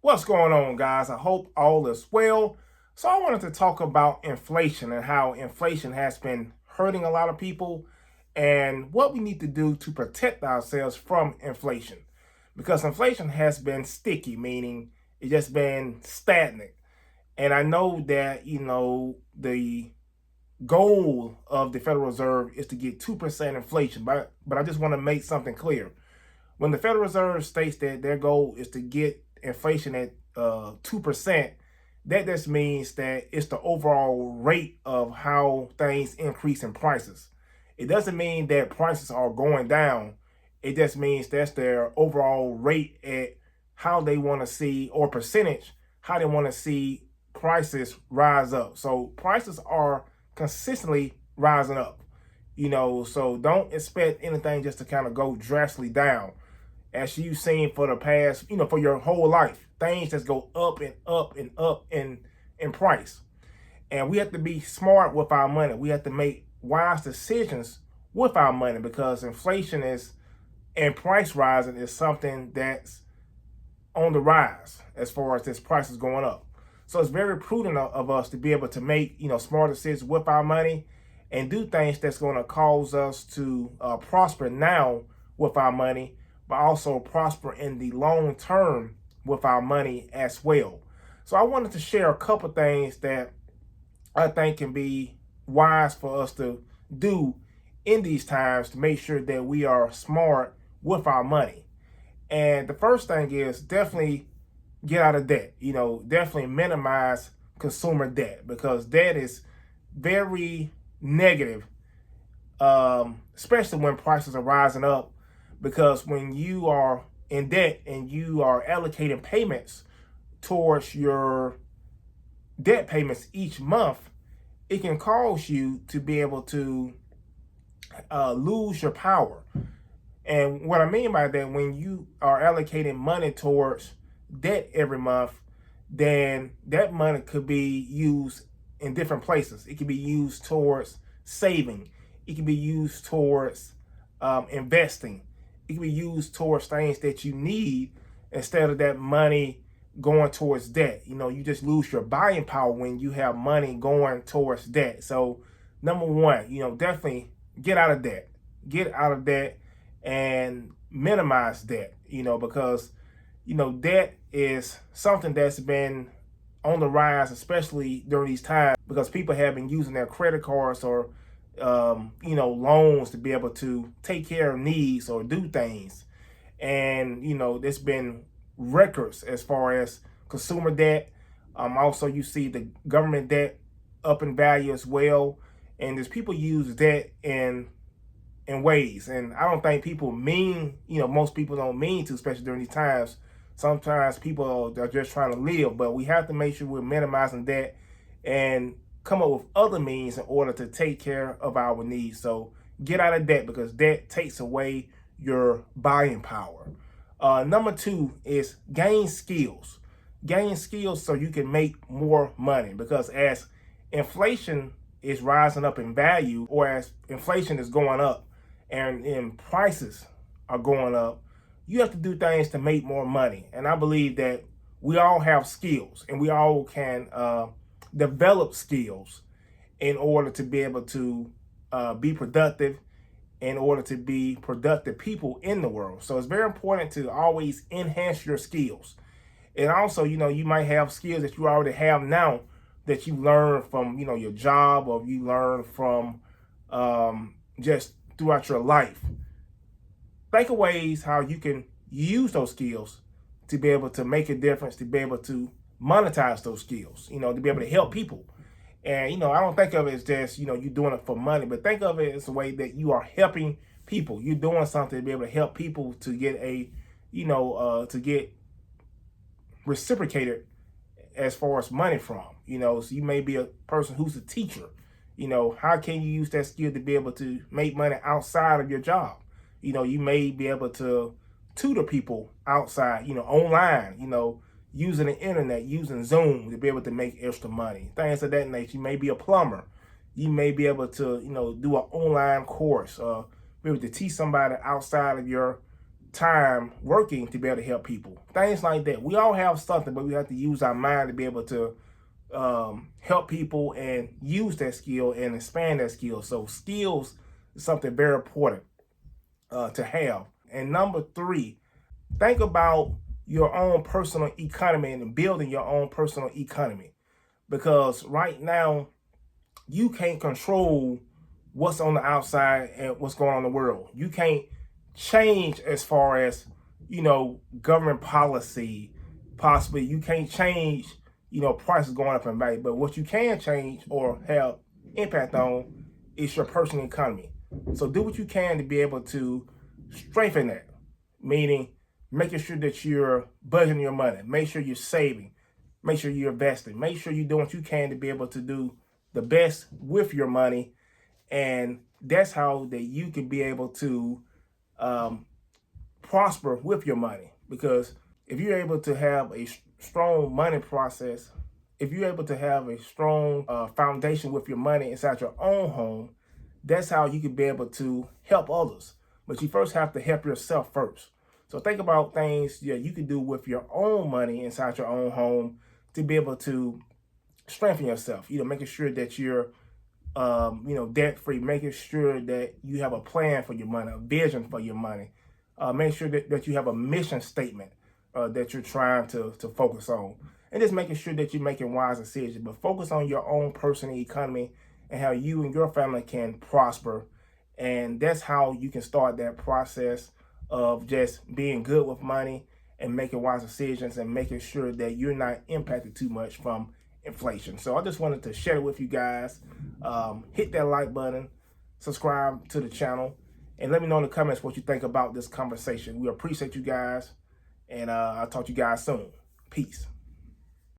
What's going on, guys? I hope all is well. So, I wanted to talk about inflation and how inflation has been hurting a lot of people and what we need to do to protect ourselves from inflation. Because inflation has been sticky, meaning it's just been stagnant. And I know that, the goal of the Federal Reserve is to get 2% inflation, but I just want to make something clear. When the Federal Reserve states that their goal is to get inflation at 2%, that just means that it's the overall rate of how things increase in prices. It doesn't mean that prices are going down. It just means that's their overall rate at how they want to see, or percentage, how they want to see prices rise up. So prices are consistently rising up, so don't expect anything just to kind of go drastically down as you've seen for the past, for your whole life. Things just go up and up and up in price. And we have to be smart with our money. We have to make wise decisions with our money, because inflation is and price rising is something that's on the rise as far as this price is going up. So it's very prudent of us to be able to make, smart decisions with our money and do things that's going to cause us to prosper now with our money, but also prosper in the long term with our money as well. So I wanted to share a couple things that I think can be wise for us to do in these times to make sure that we are smart with our money. And the first thing is definitely get out of debt. Definitely minimize consumer debt, because debt is very negative, especially when prices are rising up. Because when you are in debt and you are allocating payments towards your debt payments each month, it can cause you to be able to lose your power. And what I mean by that, when you are allocating money towards debt every month, then that money could be used in different places. It can be used towards saving. It can be used towards investing. It can be used towards things that you need, instead of that money going towards debt. You just lose your buying power when you have money going towards debt. So, number one, definitely get out of debt. Get out of debt and minimize debt, because, debt is something that's been on the rise, especially during these times, because people have been using their credit cards or, loans to be able to take care of needs or do things. And, there's been records as far as consumer debt. Also, you see the government debt up in value as well. And there's people use debt in ways. And I don't think people mean, most people don't mean to, especially during these times. Sometimes people are just trying to live, but we have to make sure we're minimizing debt and come up with other means in order to take care of our needs. So get out of debt, because debt takes away your buying power. Number two is gain skills. Gain skills so you can make more money, because as inflation is rising up in value, or as inflation is going up and prices are going up, you have to do things to make more money. And I believe that we all have skills, and we all can develop skills in order to be able to be productive, in order to be productive people in the world. So it's very important to always enhance your skills. And also, you might have skills that you already have now that you learn from, your job, or you learn from just throughout your life. Think of ways how you can use those skills to be able to make a difference, to be able to monetize those skills, to be able to help people. And, I don't think of it as just, you doing it for money, but think of it as a way that you are helping people. You're doing something to be able to help people to get to get reciprocated as far as money from, so you may be a person who's a teacher. How can you use that skill to be able to make money outside of your job? You may be able to tutor people outside, online, using the internet, using Zoom to be able to make extra money, things of that nature. You may be a plumber. You may be able to, do an online course, be able to teach somebody outside of your time working to be able to help people. Things like that. We all have something, but we have to use our mind to be able to help people and use that skill and expand that skill. So skills is something very important to have. And number 3, think about your own personal economy and building your own personal economy. Because right now, you can't control what's on the outside and what's going on in the world. You can't change as far as, government policy. Possibly you can't change, prices going up in value. But what you can change or have impact on is your personal economy. So do what you can to be able to strengthen that. Meaning making sure that you're budgeting your money. Make sure you're saving. Make sure you're investing. Make sure you're doing what you can to be able to do the best with your money. And that's how that you can be able to prosper with your money. Because if you're able to have a strong money process, if you're able to have a strong foundation with your money inside your own home, that's how you can be able to help others. But you first have to help yourself first. So think about things you can do with your own money inside your own home to be able to strengthen yourself. Making sure that you're debt free, making sure that you have a plan for your money, a vision for your money. Make sure that you have a mission statement that you're trying to focus on. And just making sure that you're making wise decisions. But focus on your own personal economy and how you and your family can prosper. And that's how you can start that process of just being good with money and making wise decisions and making sure that you're not impacted too much from inflation. So I just wanted to share it with you guys. Hit that like button, subscribe to the channel, and let me know in the comments what you think about this conversation. We appreciate you guys, and I'll talk to you guys soon. Peace.